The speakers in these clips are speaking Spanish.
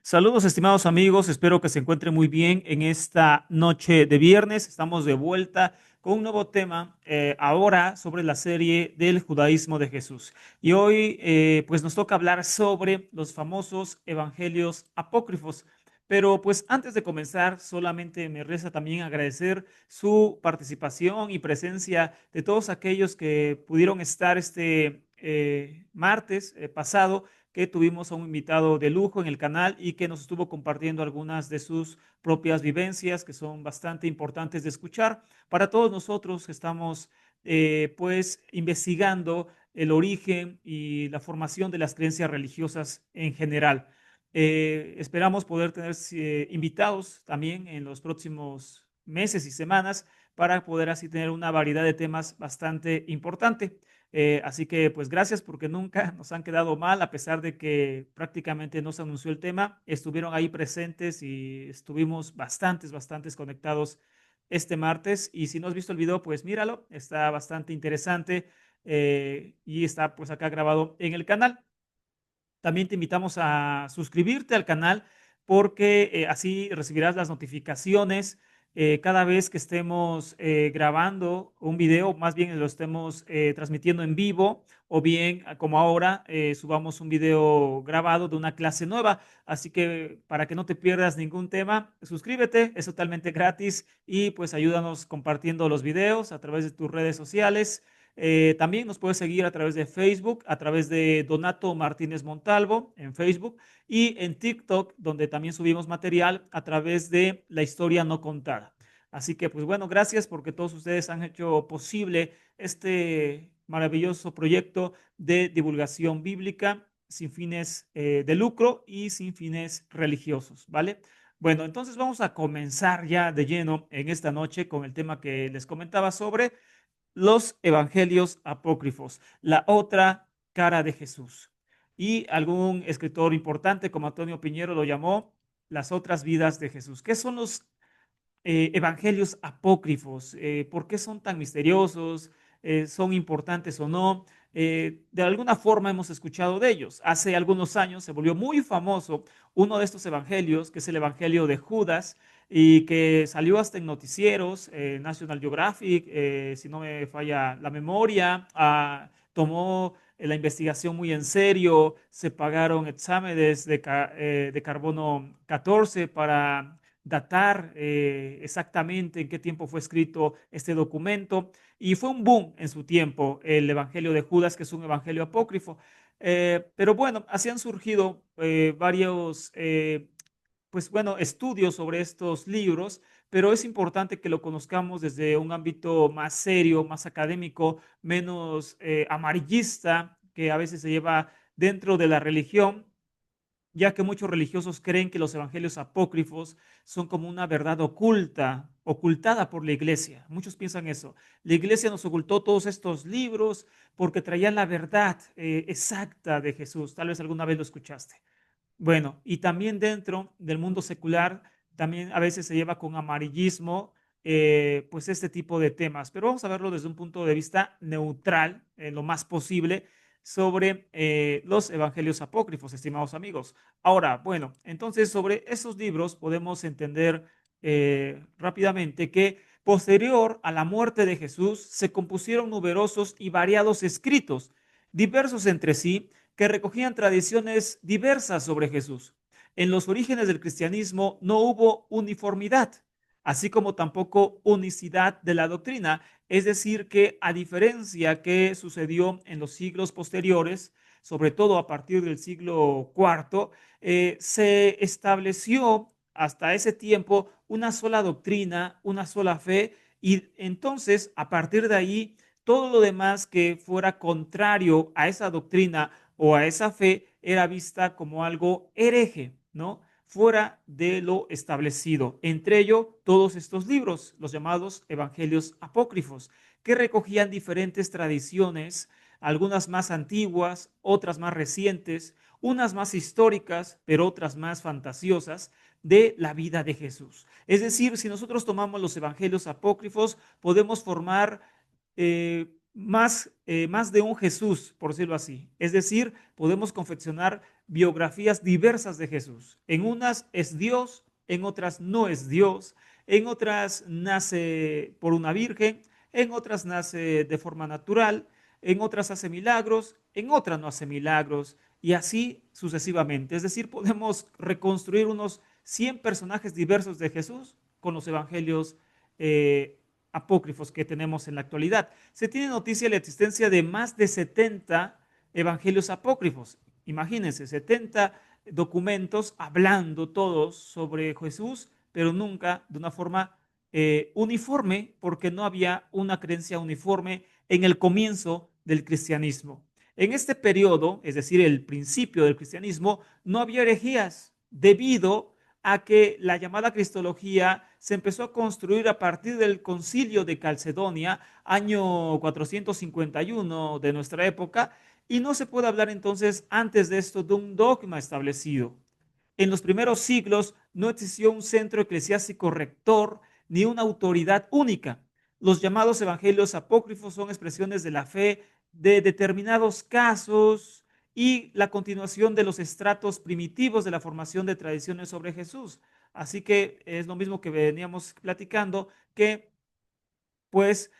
Saludos, estimados amigos. Espero que se encuentren muy bien en esta noche de viernes. Estamos de vuelta con un nuevo tema, ahora sobre la serie del judaísmo de Jesús. Y hoy, pues nos toca hablar sobre los famosos evangelios apócrifos. Pero pues antes de comenzar, solamente me resta también agradecer su participación y presencia de todos aquellos que pudieron estar este martes pasado, que tuvimos a un invitado de lujo en el canal y que nos estuvo compartiendo algunas de sus propias vivencias que son bastante importantes de escuchar para todos nosotros que estamos pues investigando el origen y la formación de las creencias religiosas en general. Esperamos poder tener invitados también en los próximos meses y semanas para poder así tener una variedad de temas bastante importante. Así que pues gracias porque nunca nos han quedado mal, a pesar de que prácticamente no se anunció el tema, estuvieron ahí presentes y estuvimos bastantes conectados este martes. Y si no has visto el video, pues míralo, está bastante interesante y está pues acá grabado en el canal. También te invitamos a suscribirte al canal porque así recibirás las notificaciones cada vez que estemos grabando un video, más bien lo estemos transmitiendo en vivo o bien como ahora subamos un video grabado de una clase nueva. Así que para que no te pierdas ningún tema, suscríbete, es totalmente gratis y pues ayúdanos compartiendo los videos a través de tus redes sociales. También nos puedes seguir a través de Facebook, a través de Donato Martínez Montalvo en Facebook y en TikTok, donde también subimos material a través de La Historia No Contada. Así que, pues bueno, gracias porque todos ustedes han hecho posible este maravilloso proyecto de divulgación bíblica sin fines de lucro y sin fines religiosos, ¿vale? Bueno, entonces vamos a comenzar ya de lleno en esta noche con el tema que les comentaba sobre los evangelios apócrifos, la otra cara de Jesús. Y algún escritor importante como Antonio Piñero lo llamó las otras vidas de Jesús. ¿Qué son los evangelios apócrifos? ¿Por qué son tan misteriosos? ¿Son importantes o no? De alguna forma hemos escuchado de ellos. Hace algunos años se volvió muy famoso uno de estos evangelios, que es el Evangelio de Judas, y que salió hasta en noticieros, National Geographic, si no me falla la memoria, tomó la investigación muy en serio, se pagaron exámenes de carbono 14 para datar exactamente en qué tiempo fue escrito este documento. Y fue un boom en su tiempo el Evangelio de Judas, que es un evangelio apócrifo. Pero bueno, así han surgido varios pues bueno, estudios sobre estos libros, pero es importante que lo conozcamos desde un ámbito más serio, más académico, menos amarillista, que a veces se lleva dentro de la religión, ya que muchos religiosos creen que los evangelios apócrifos son como una verdad oculta, ocultada por la iglesia. Muchos piensan eso. La iglesia nos ocultó todos estos libros porque traían la verdad exacta de Jesús. Tal vez alguna vez lo escuchaste. Bueno, y también dentro del mundo secular, también a veces se lleva con amarillismo, pues este tipo de temas. Pero vamos a verlo desde un punto de vista neutral, en lo más posible, sobre los evangelios apócrifos, estimados amigos. Ahora, bueno, entonces sobre esos libros podemos entender rápidamente que posterior a la muerte de Jesús se compusieron numerosos y variados escritos, diversos entre sí, que recogían tradiciones diversas sobre Jesús. En los orígenes del cristianismo no hubo uniformidad, así como tampoco unicidad de la doctrina. Es decir, que a diferencia que sucedió en los siglos posteriores, sobre todo a partir del siglo IV, se estableció hasta ese tiempo una sola doctrina, una sola fe, y entonces a partir de ahí todo lo demás que fuera contrario a esa doctrina o a esa fe era vista como algo hereje, ¿no? Fuera de lo establecido. Entre ello, todos estos libros, los llamados evangelios apócrifos, que recogían diferentes tradiciones, algunas más antiguas, otras más recientes, unas más históricas, pero otras más fantasiosas, de la vida de Jesús. Es decir, si nosotros tomamos los evangelios apócrifos, podemos formar más de un Jesús, por decirlo así. Es decir, podemos confeccionar biografías diversas de Jesús. En unas es Dios, en otras no es Dios, en otras nace por una virgen, en otras nace de forma natural, en otras hace milagros, en otras no hace milagros, y así sucesivamente. Es decir, podemos reconstruir unos 100 personajes diversos de Jesús con los evangelios apócrifos que tenemos en la actualidad. Se tiene noticia de la existencia de más de 70 evangelios apócrifos. Imagínense, 70 documentos hablando todos sobre Jesús, pero nunca de una forma uniforme, porque no había una creencia uniforme en el comienzo del cristianismo. En este periodo, es decir, el principio del cristianismo, no había herejías debido a que la llamada cristología se empezó a construir a partir del concilio de Calcedonia, año 451 de nuestra época, y no se puede hablar entonces antes de esto de un dogma establecido. En los primeros siglos no existió un centro eclesiástico rector ni una autoridad única. Los llamados evangelios apócrifos son expresiones de la fe de determinados casos y la continuación de los estratos primitivos de la formación de tradiciones sobre Jesús. Así que es lo mismo que veníamos platicando, que pues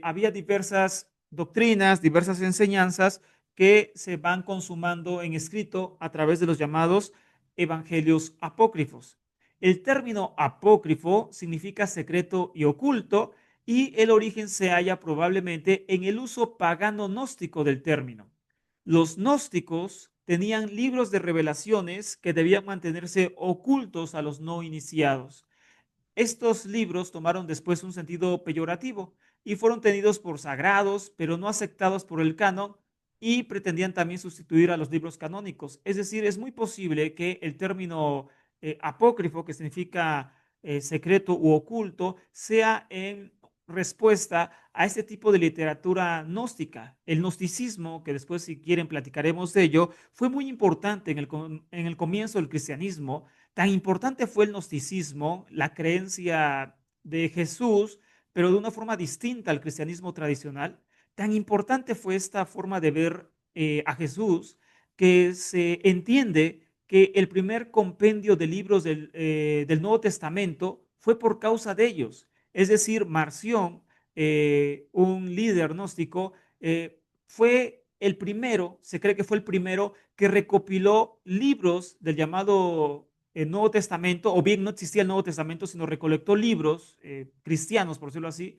había diversas doctrinas, diversas enseñanzas que se van consumando en escrito a través de los llamados evangelios apócrifos. El término apócrifo significa secreto y oculto, y el origen se halla probablemente en el uso pagano gnóstico del término. Los gnósticos tenían libros de revelaciones que debían mantenerse ocultos a los no iniciados. Estos libros tomaron después un sentido peyorativo y fueron tenidos por sagrados, pero no aceptados por el canon, y pretendían también sustituir a los libros canónicos. Es decir, es muy posible que el término apócrifo, que significa secreto u oculto, sea en respuesta a este tipo de literatura gnóstica. El gnosticismo, que después si quieren platicaremos de ello, fue muy importante en el comienzo del cristianismo. Tan importante fue el gnosticismo, la creencia de Jesús, pero de una forma distinta al cristianismo tradicional. Tan importante fue esta forma de ver a Jesús, que se entiende que el primer compendio de libros del Nuevo Testamento fue por causa de ellos. Es decir, Marción, un líder gnóstico, fue el primero, se cree que fue el primero que recopiló libros del llamado Nuevo Testamento, o bien no existía el Nuevo Testamento, sino recolectó libros cristianos, por decirlo así,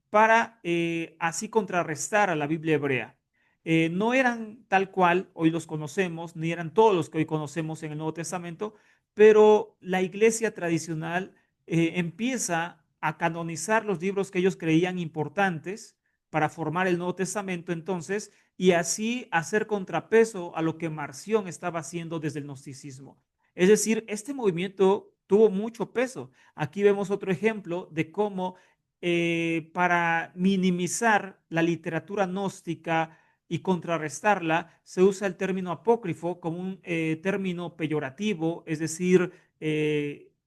para así contrarrestar a la Biblia hebrea. No eran tal cual hoy los conocemos, ni eran todos los que hoy conocemos en el Nuevo Testamento, pero la iglesia tradicional empieza a canonizar los libros que ellos creían importantes para formar el Nuevo Testamento entonces, y así hacer contrapeso a lo que Marción estaba haciendo desde el gnosticismo. Es decir, este movimiento tuvo mucho peso. Aquí vemos otro ejemplo de cómo para minimizar la literatura gnóstica y contrarrestarla, se usa el término apócrifo como un término peyorativo, es decir,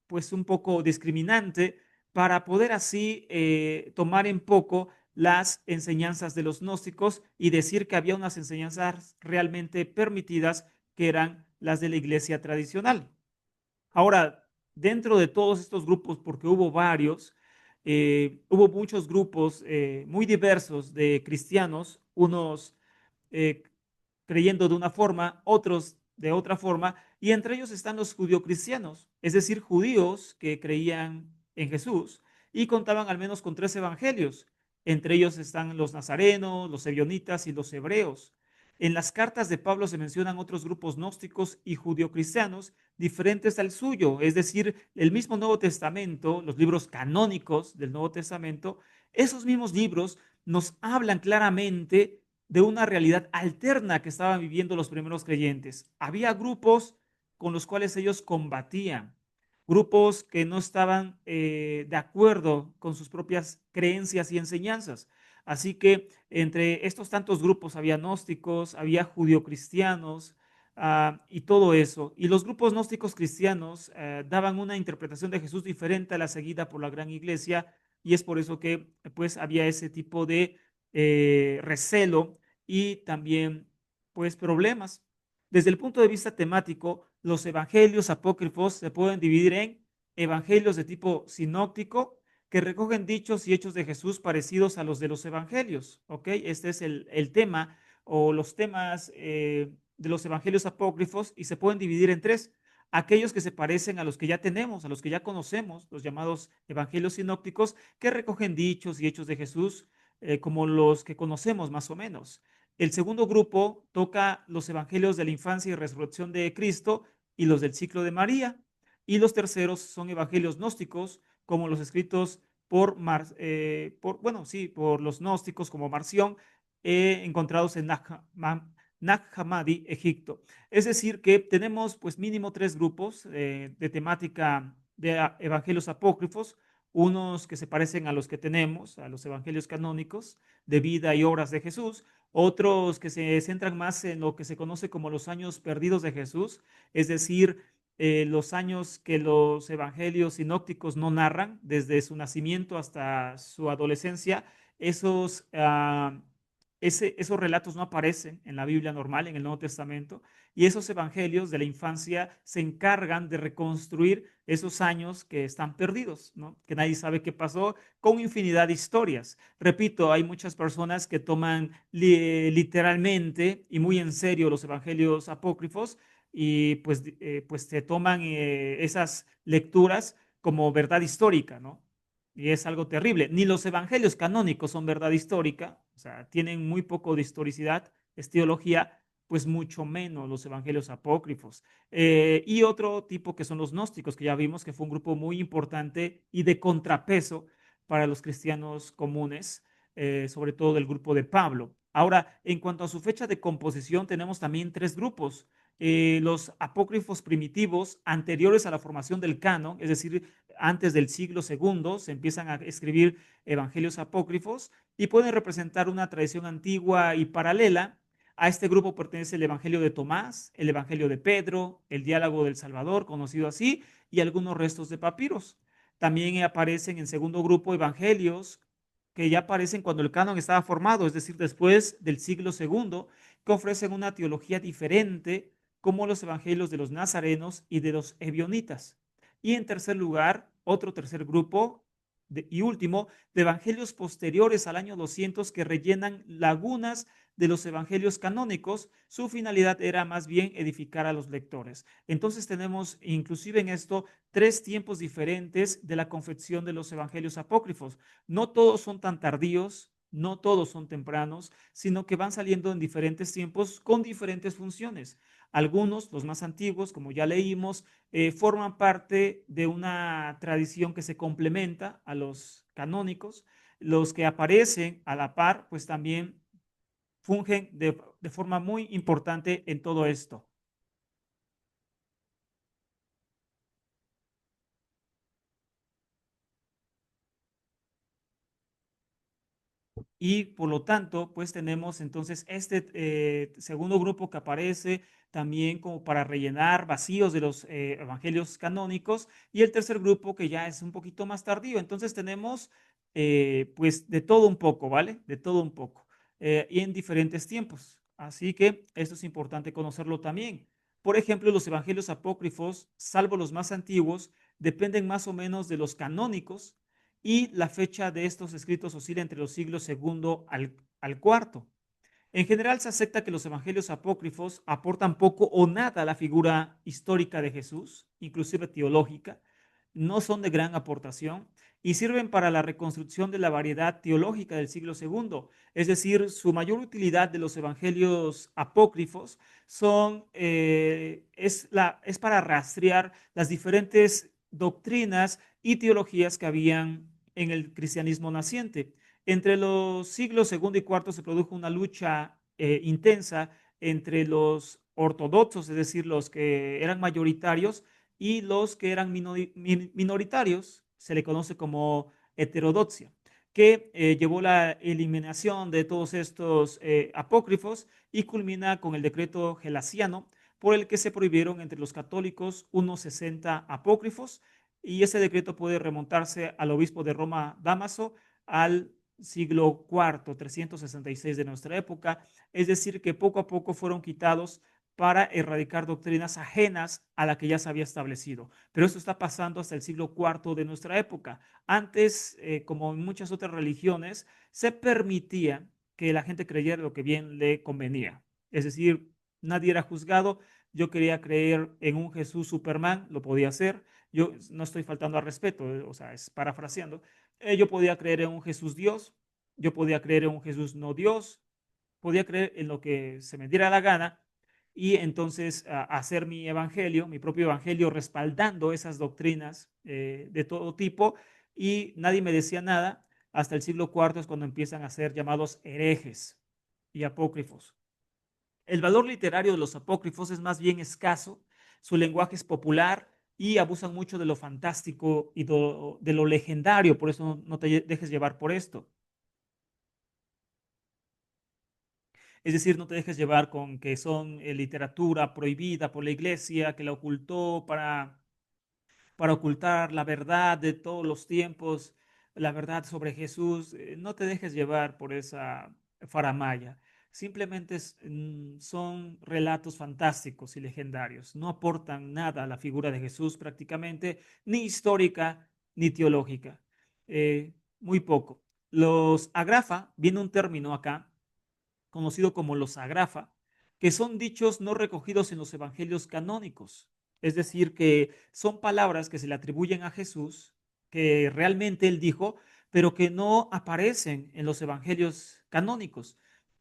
pues un poco discriminante, para poder así tomar en poco las enseñanzas de los gnósticos y decir que había unas enseñanzas realmente permitidas, que eran las de la iglesia tradicional. Ahora, dentro de todos estos grupos, porque hubo varios, hubo muchos grupos muy diversos de cristianos, unos eh, creyendo de una forma, otros de otra forma, y entre ellos están los judio-cristianos, es decir, judíos que creían en Jesús y contaban al menos con 3 evangelios. Entre ellos están los nazarenos, los ebionitas y los hebreos. En las cartas de Pablo se mencionan otros grupos gnósticos y judio-cristianos diferentes al suyo, es decir, el mismo Nuevo Testamento, los libros canónicos del Nuevo Testamento, esos mismos libros nos hablan claramente de una realidad alterna que estaban viviendo los primeros creyentes. Había grupos con los cuales ellos combatían, grupos que no estaban de acuerdo con sus propias creencias y enseñanzas. Así que entre estos tantos grupos había gnósticos, había judio-cristianos, y todo eso. Y los grupos gnósticos cristianos daban una interpretación de Jesús diferente a la seguida por la gran iglesia, y es por eso que pues había ese tipo de recelo y también pues problemas. Desde el punto de vista temático, los evangelios apócrifos se pueden dividir en evangelios de tipo sinóptico, que recogen dichos y hechos de Jesús parecidos a los de los evangelios. ¿Ok? Este es el tema o los temas de los evangelios apócrifos y se pueden dividir en tres. Aquellos que se parecen a los que ya tenemos, a los que ya conocemos, los llamados evangelios sinópticos, que recogen dichos y hechos de Jesús, como los que conocemos más o menos. El segundo grupo toca los evangelios de la infancia y resurrección de Cristo y los del ciclo de María. Y los terceros son evangelios gnósticos, como los escritos por los gnósticos como Marción, encontrados en Nag Hammadi, Egipto. Es decir, que tenemos pues mínimo tres grupos de temática de evangelios apócrifos, unos que se parecen a los que tenemos, a los evangelios canónicos, de vida y obras de Jesús, otros que se centran más en lo que se conoce como los años perdidos de Jesús, es decir, los años que los evangelios sinópticos no narran, desde su nacimiento hasta su adolescencia, esos, uh, esos relatos no aparecen en la Biblia normal, en el Nuevo Testamento, y esos evangelios de la infancia se encargan de reconstruir esos años que están perdidos, ¿no? Que nadie sabe qué pasó, con infinidad de historias. Repito, hay muchas personas que toman literalmente y muy en serio los evangelios apócrifos y pues se toman esas lecturas como verdad histórica, ¿no? Y es algo terrible. Ni los evangelios canónicos son verdad histórica, o sea, tienen muy poco de historicidad, es teología, pues mucho menos los evangelios apócrifos. Y otro tipo que son los gnósticos, que ya vimos que fue un grupo muy importante y de contrapeso para los cristianos comunes, sobre todo el grupo de Pablo. Ahora, en cuanto a su fecha de composición, tenemos también tres grupos. Los apócrifos primitivos anteriores a la formación del canon, es decir, antes del siglo segundo, se empiezan a escribir evangelios apócrifos y pueden representar una tradición antigua y paralela. A este grupo pertenece el Evangelio de Tomás, el Evangelio de Pedro, el Diálogo del Salvador, conocido así, y algunos restos de papiros. También aparecen en segundo grupo evangelios que ya aparecen cuando el canon estaba formado, es decir, después del siglo segundo, que ofrecen una teología diferente, como los evangelios de los nazarenos y de los ebionitas. Y en tercer lugar, otro tercer grupo y último, de evangelios posteriores al año 200 que rellenan lagunas de los evangelios canónicos. Su finalidad era más bien edificar a los lectores. Entonces tenemos inclusive en esto tres tiempos diferentes de la confección de los evangelios apócrifos. No todos son tan tardíos, no todos son tempranos, sino que van saliendo en diferentes tiempos con diferentes funciones. Algunos, los más antiguos, como ya leímos, forman parte de una tradición que se complementa a los canónicos. Los que aparecen a la par, pues también fungen de forma muy importante en todo esto. Y por lo tanto, pues tenemos entonces este segundo grupo que aparece también como para rellenar vacíos de los evangelios canónicos y el tercer grupo que ya es un poquito más tardío. Entonces tenemos pues de todo un poco, ¿vale? De todo un poco y en diferentes tiempos. Así que esto es importante conocerlo también. Por ejemplo, los evangelios apócrifos, salvo los más antiguos, dependen más o menos de los canónicos y la fecha de estos escritos oscila entre los siglos segundo al cuarto. En general se acepta que los evangelios apócrifos aportan poco o nada a la figura histórica de Jesús, inclusive teológica, no son de gran aportación y sirven para la reconstrucción de la variedad teológica del siglo segundo. Es decir, su mayor utilidad de los evangelios apócrifos es para rastrear las diferentes doctrinas y teologías que habían en el cristianismo naciente. Entre los siglos segundo y cuarto se produjo una lucha intensa entre los ortodoxos, es decir, los que eran mayoritarios, y los que eran minoritarios, se le conoce como heterodoxia, que llevó la eliminación de todos estos apócrifos y culmina con el decreto gelasiano, por el que se prohibieron entre los católicos unos 60 apócrifos, y ese decreto puede remontarse al obispo de Roma, Dámaso, al siglo cuarto, 366 de nuestra época, es decir, que poco a poco fueron quitados para erradicar doctrinas ajenas a la que ya se había establecido. Pero esto está pasando hasta el siglo cuarto de nuestra época. Antes, como en muchas otras religiones, se permitía que la gente creyera lo que bien le convenía. Es decir, nadie era juzgado. Yo quería creer en un Jesús Superman, lo podía hacer. Yo no estoy faltando al respeto, o sea, es parafraseando. Yo podía creer en un Jesús Dios, yo podía creer en un Jesús no Dios, podía creer en lo que se me diera la gana y entonces hacer mi evangelio, mi propio evangelio, respaldando esas doctrinas de todo tipo y nadie me decía nada. Hasta el siglo cuarto es cuando empiezan a ser llamados herejes y apócrifos. El valor literario de los apócrifos es más bien escaso, su lenguaje es popular y abusan mucho de lo fantástico y de lo legendario, por eso no te dejes llevar por esto. Es decir, no te dejes llevar con que son literatura prohibida por la iglesia, que la ocultó para ocultar la verdad de todos los tiempos, la verdad sobre Jesús. No te dejes llevar por esa faramaya. Simplemente son relatos fantásticos y legendarios. No aportan nada a la figura de Jesús prácticamente, ni histórica ni teológica. Muy poco. Los agrafa, viene un término acá, conocido como los agrafa, que son dichos no recogidos en los evangelios canónicos. Es decir, que son palabras que se le atribuyen a Jesús, que realmente él dijo, pero que no aparecen en los evangelios canónicos.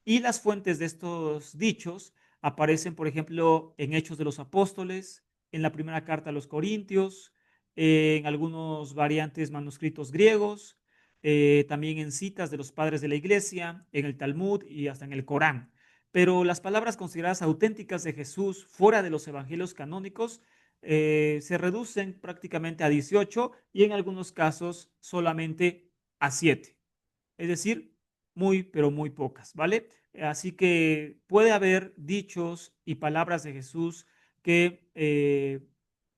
Y las fuentes de estos dichos aparecen, por ejemplo, en Hechos de los Apóstoles, en la primera carta a los Corintios, en algunos variantes manuscritos griegos, también en citas de los padres de la iglesia, en el Talmud y hasta en el Corán. Pero las palabras consideradas auténticas de Jesús fuera de los evangelios canónicos se reducen prácticamente a 18 y en algunos casos solamente a 7. Es decir, muy, pero muy pocas, ¿vale? Así que puede haber dichos y palabras de Jesús que,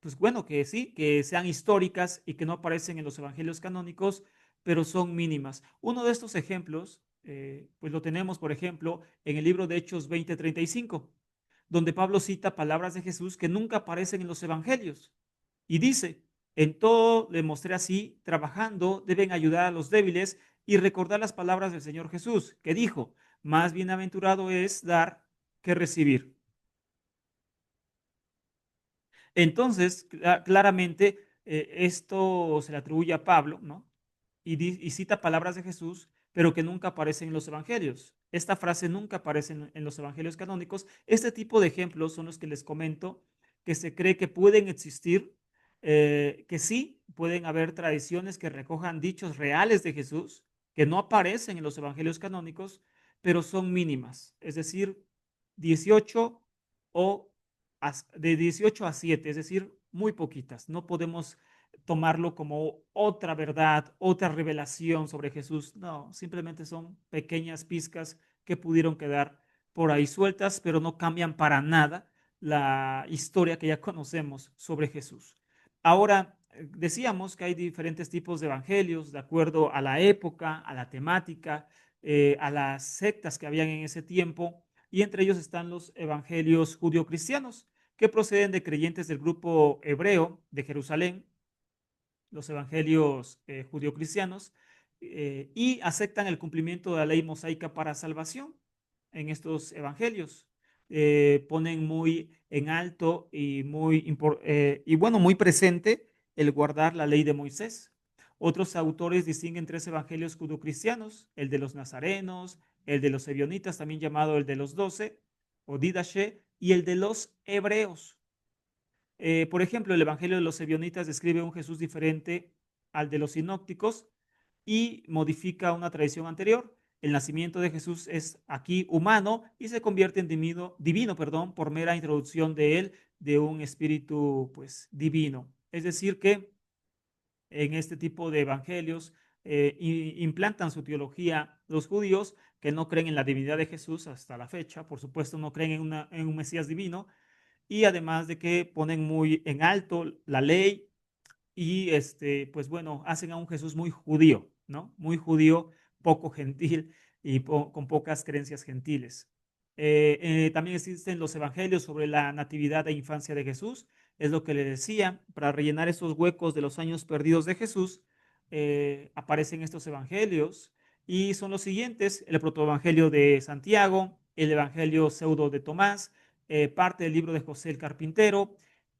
pues bueno, que sí, que sean históricas y que no aparecen en los evangelios canónicos, pero son mínimas. Uno de estos ejemplos, pues lo tenemos, por ejemplo, en el libro de Hechos 20:35, donde Pablo cita palabras de Jesús que nunca aparecen en los evangelios. Y dice, en todo le mostré así, trabajando, deben ayudar a los débiles y recordar las palabras del Señor Jesús, que dijo, más bienaventurado es dar que recibir. Entonces, claramente, esto se le atribuye a Pablo, ¿no? Y cita palabras de Jesús, pero que nunca aparecen en los evangelios. Esta frase nunca aparece en los evangelios canónicos. Este tipo de ejemplos son los que les comento, que se cree que pueden existir, que sí pueden haber tradiciones que recojan dichos reales de Jesús, que no aparecen en los evangelios canónicos, pero son mínimas. Es decir, 18 o de 18 a 7, es decir, muy poquitas. No podemos tomarlo como otra verdad, otra revelación sobre Jesús. No, simplemente son pequeñas pizcas que pudieron quedar por ahí sueltas, pero no cambian para nada la historia que ya conocemos sobre Jesús. Ahora, decíamos que hay diferentes tipos de evangelios de acuerdo a la época, a la temática, a las sectas que habían en ese tiempo, y entre ellos están los evangelios judio-cristianos, que proceden de creyentes del grupo hebreo de Jerusalén, los evangelios judio-cristianos, y aceptan el cumplimiento de la ley mosaica para salvación en estos evangelios. Ponen muy en alto y y bueno, muy presente el guardar la ley de Moisés. Otros autores distinguen tres evangelios judio-cristianos, el de los nazarenos, el de los ebionitas, también llamado el de los 12, o Didashe, y el de los hebreos. Por ejemplo, el Evangelio de los Ebionitas describe un Jesús diferente al de los sinópticos y modifica una tradición anterior. El nacimiento de Jesús es aquí humano y se convierte en divino, perdón, por mera introducción de él de un espíritu pues divino. Es decir, que en este tipo de evangelios implantan su teología los judíos que no creen en la divinidad de Jesús hasta la fecha, por supuesto no creen en un Mesías divino, y además de que ponen muy en alto la ley y pues bueno, hacen a un Jesús muy judío, ¿no? Muy judío poco gentil y con pocas creencias gentiles. También existen los evangelios sobre la natividad e infancia de Jesús, es lo que le decía, para rellenar esos huecos de los años perdidos de Jesús, aparecen estos evangelios y son los siguientes: el protoevangelio de Santiago, el evangelio pseudo de Tomás, parte del libro de José el Carpintero,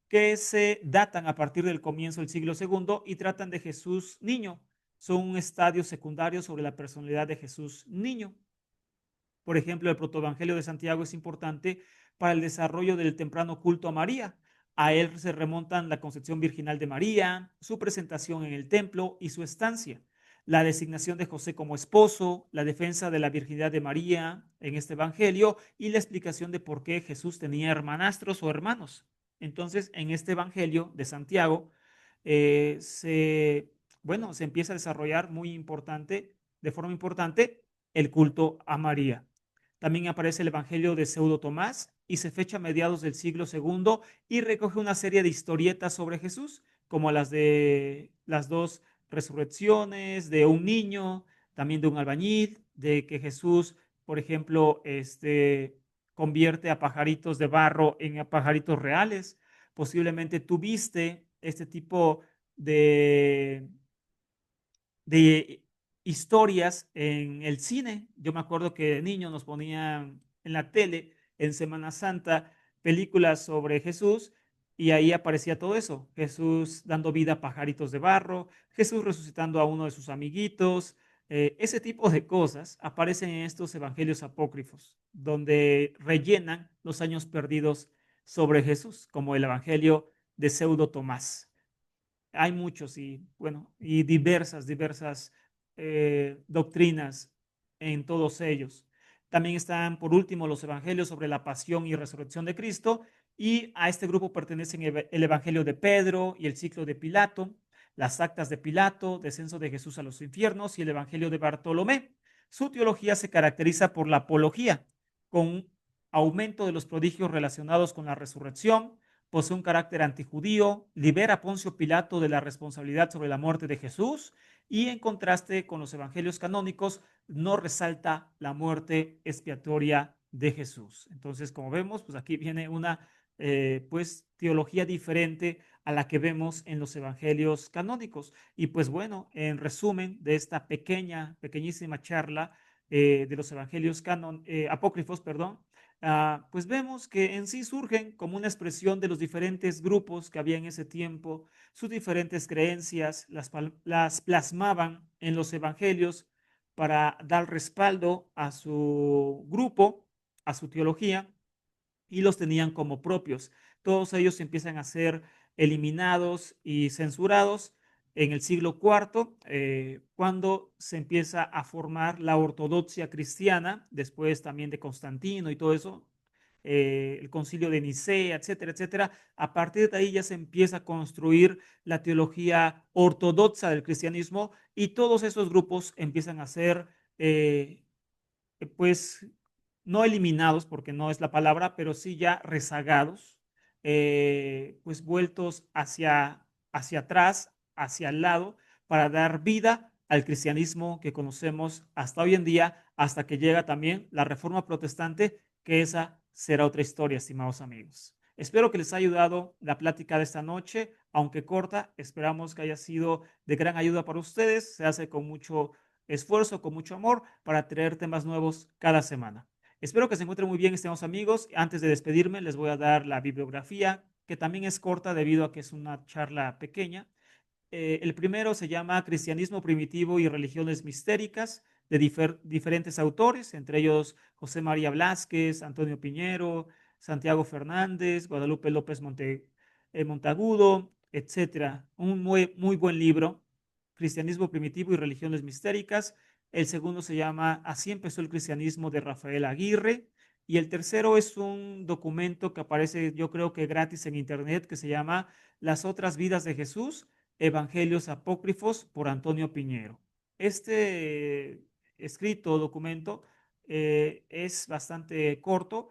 que se datan a partir del comienzo del siglo segundo y tratan de Jesús niño. Son un estadio secundario sobre la personalidad de Jesús niño. Por ejemplo, el protoevangelio de Santiago es importante para el desarrollo del temprano culto a María. A él se remontan la concepción virginal de María, su presentación en el templo y su estancia, la designación de José como esposo, la defensa de la virginidad de María en este evangelio y la explicación de por qué Jesús tenía hermanastros o hermanos. Entonces, en este evangelio de Santiago, se empieza a desarrollar de forma importante, el culto a María. También aparece el Evangelio de Pseudo Tomás y se fecha a mediados del siglo segundo y recoge una serie de historietas sobre Jesús, como las de las dos resurrecciones, de un niño, también de un albañil, de que Jesús, por ejemplo, convierte a pajaritos de barro en pajaritos reales. Posiblemente tuviste este tipo de de historias en el cine. Yo me acuerdo que de niño nos ponían en la tele en Semana Santa películas sobre Jesús y ahí aparecía todo eso: Jesús dando vida a pajaritos de barro, Jesús resucitando a uno de sus amiguitos. Ese tipo de cosas aparecen en estos evangelios apócrifos, donde rellenan los años perdidos sobre Jesús, como el evangelio de Pseudo Tomás. Hay muchos y bueno, y diversas doctrinas en todos ellos. También están, por último, los evangelios sobre la pasión y resurrección de Cristo, y a este grupo pertenecen el evangelio de Pedro y el ciclo de Pilato, las actas de Pilato, descenso de Jesús a los infiernos y el evangelio de Bartolomé. Su teología se caracteriza por la apología, con aumento de los prodigios relacionados con la resurrección. Posee un carácter antijudío, libera a Poncio Pilato de la responsabilidad sobre la muerte de Jesús y, en contraste con los evangelios canónicos, no resalta la muerte expiatoria de Jesús. Entonces, como vemos, pues aquí viene una teología diferente a la que vemos en los evangelios canónicos. Y pues bueno, en resumen de esta pequeñísima charla de los evangelios apócrifos, perdón, pues vemos que en sí surgen como una expresión de los diferentes grupos que había en ese tiempo. Sus diferentes creencias las plasmaban en los evangelios para dar respaldo a su grupo, a su teología, y los tenían como propios. Todos ellos empiezan a ser eliminados y censurados en el siglo IV, cuando se empieza a formar la ortodoxia cristiana, después también de Constantino y todo eso, el concilio de Nicea, etcétera, etcétera. A partir de ahí ya se empieza a construir la teología ortodoxa del cristianismo y todos esos grupos empiezan a ser, pues, no eliminados, porque no es la palabra, pero sí ya rezagados, pues vueltos hacia atrás, hacia el lado, para dar vida al cristianismo que conocemos hasta hoy en día, hasta que llega también la Reforma Protestante, que esa será otra historia, estimados amigos. Espero que les haya ayudado la plática de esta noche, aunque corta. Esperamos que haya sido de gran ayuda para ustedes. Se hace con mucho esfuerzo, con mucho amor, para traer temas nuevos cada semana. Espero que se encuentren muy bien, estimados amigos. Antes de despedirme, les voy a dar la bibliografía, que también es corta debido a que es una charla pequeña. El primero se llama Cristianismo Primitivo y Religiones Mistéricas, de diferentes autores, entre ellos José María Blázquez, Antonio Piñero, Santiago Fernández, Guadalupe López Montagudo, etcétera. Un muy buen libro, Cristianismo Primitivo y Religiones Mistéricas. El segundo se llama Así empezó el cristianismo, de Rafael Aguirre. Y el tercero es un documento que aparece, yo creo que gratis en internet, que se llama Las otras vidas de Jesús, Evangelios Apócrifos, por Antonio Piñero. Este escrito documento es bastante corto,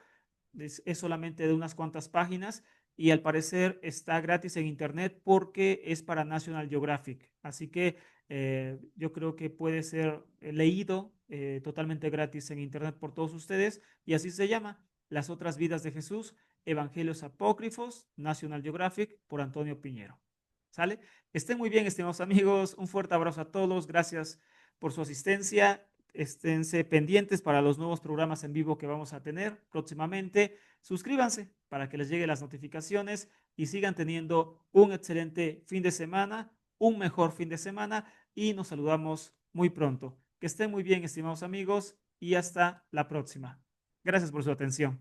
es solamente de unas cuantas páginas y al parecer está gratis en internet porque es para National Geographic. Así que Yo creo que puede ser leído totalmente gratis en internet por todos ustedes y así se llama, Las otras vidas de Jesús, Evangelios Apócrifos, National Geographic, por Antonio Piñero. ¿Sale? Estén muy bien, estimados amigos. Un fuerte abrazo a todos. Gracias por su asistencia. Esténse pendientes para los nuevos programas en vivo que vamos a tener próximamente. Suscríbanse para que les lleguen las notificaciones y sigan teniendo un excelente fin de semana, un mejor fin de semana y nos saludamos muy pronto. Que estén muy bien, estimados amigos, y hasta la próxima. Gracias por su atención.